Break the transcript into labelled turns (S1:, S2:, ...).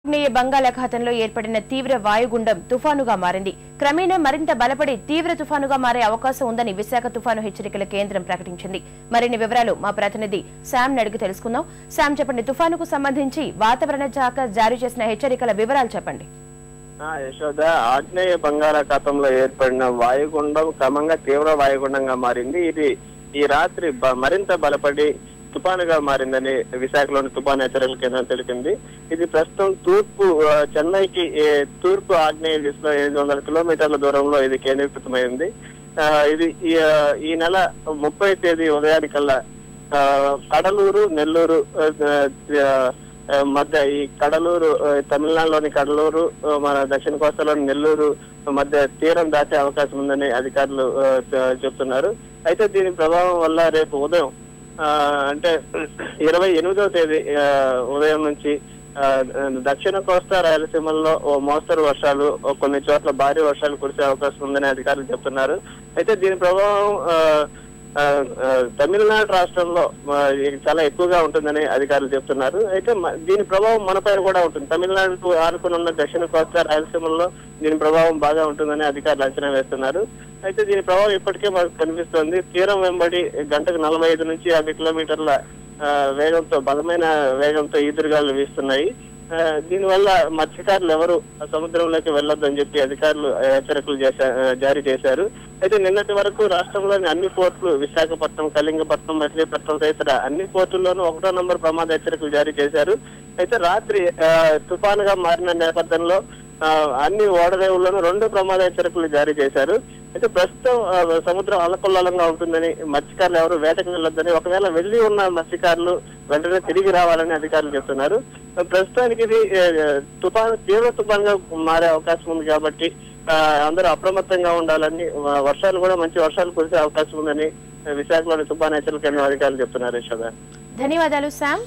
S1: ఆగ్నేయ బంగాళాఖాతంలో ఏర్పడిన తీవ్ర వాయుగుండం తుఫానుగా మారింది. క్రమేణా మరింత బలపడి తీవ్ర తుఫానుగా మారే అవకాశం ఉందని విశాఖ తుఫాను హెచ్చరికల కేంద్రం ప్రకటించింది. మరిన్ని వివరాలు మా ప్రతినిధి శామ్ అడిగి తెలుసుకుందాం. శామ్, చెప్పండి, తుఫానుకు సంబంధించి వాతావరణ శాఖ జారీ చేసిన హెచ్చరికల వివరాలు చెప్పండి.
S2: యశోద, ఆగ్నేయ బంగాళాఖాతంలో ఏర్పడిన వాయుగుండం క్రమంగా తీవ్ర వాయుగుండంగా మారింది. ఇది ఈ రాత్రి మరింత బలపడి తుఫానుగా మారిందని విశాఖలోని తుఫాను హెచ్చరికల కేంద్రం తెలిపింది. ఇది ప్రస్తుతం చెన్నైకి తూర్పు ఆగ్నేయ దిశలో 800 కిలోమీటర్ల దూరంలో ఇది కేంద్రీకృతమైంది. ఇది ఈ నెల 30వ తేదీ ఉదయానికల్లా కడలూరు, నెల్లూరు మధ్య, ఈ కడలూరు తమిళనాడులోని కడలూరు, మన దక్షిణ కోస్తాలోని నెల్లూరు మధ్య తీరం దాటే అవకాశం ఉందని అధికారులు చెప్తున్నారు. అయితే దీని ప్రభావం వల్ల రేపు ఉదయం అంటే 28వ తేదీ ఉదయం నుంచి దక్షిణ కోస్తా రాయలసీమల్లో మోస్తరు వర్షాలు, కొన్ని చోట్ల భారీ వర్షాలు కురిసే అవకాశం ఉందని అధికారులు చెప్తున్నారు. అయితే దీని ప్రభావం తమిళనాడు రాష్ట్రంలో చాలా ఎక్కువగా ఉంటుందని అధికారులు చెప్తున్నారు. అయితే దీని ప్రభావం మనపైన కూడా ఉంటుంది. తమిళనాడుకు ఆనుకుని ఉన్న దక్షిణ కోస్తా రాయలసీమల్లో దీని ప్రభావం బాగా ఉంటుందని అధికారులు అంచనా వేస్తున్నారు. అయితే దీని ప్రభావం ఇప్పటికే మనకు కనిపిస్తోంది. తీరం వెంబడి గంటకు 45 నుంచి 50 కిలోమీటర్ల వేగంతో, బలమైన వేగంతో ఈదురుగాలు వీస్తున్నాయి. దీనివల్ల మత్స్యకారులు ఎవరు సముద్రంలోకి వెళ్లొద్దని చెప్పి అధికారులు హెచ్చరికలు జారీ చేశారు. అయితే నిన్నటి వరకు రాష్ట్రంలోని అన్ని పోర్టులు, విశాఖపట్నం, కళింగపట్నం, మచిలీపట్నం తదితర అన్ని పోర్టుల్లోనూ 1వ నంబర్ ప్రమాద హెచ్చరికలు జారీ చేశారు. అయితే రాత్రి తుఫానుగా మారిన నేపథ్యంలో అన్ని ఓడరేవుల్లోనూ 2 ప్రమాద హెచ్చరికలు జారీ చేశారు. అయితే ప్రస్తుతం సముద్రం అల్లకొల్లంగా ఉంటుందని, మత్స్యకారులు ఎవరు వేటకు వెళ్ళొద్దని, ఒకవేళ వెళ్లి ఉన్న మత్స్యకారులు వెంటనే తిరిగి రావాలని అధికారులు చెప్తున్నారు. ప్రస్తుతానికి ఇది తీవ్ర తుఫానుగా మారే అవకాశం ఉంది కాబట్టి అందరూ అప్రమత్తంగా ఉండాలని, వర్షాలు కూడా మంచి వర్షాలు కురిసే అవకాశం ఉందని విశాఖలోని తుఫాను హెచ్చరికల కేంద్రం అధికారులు చెప్తున్నారు. యశోద,
S1: ధన్యవాదాలు శామ్.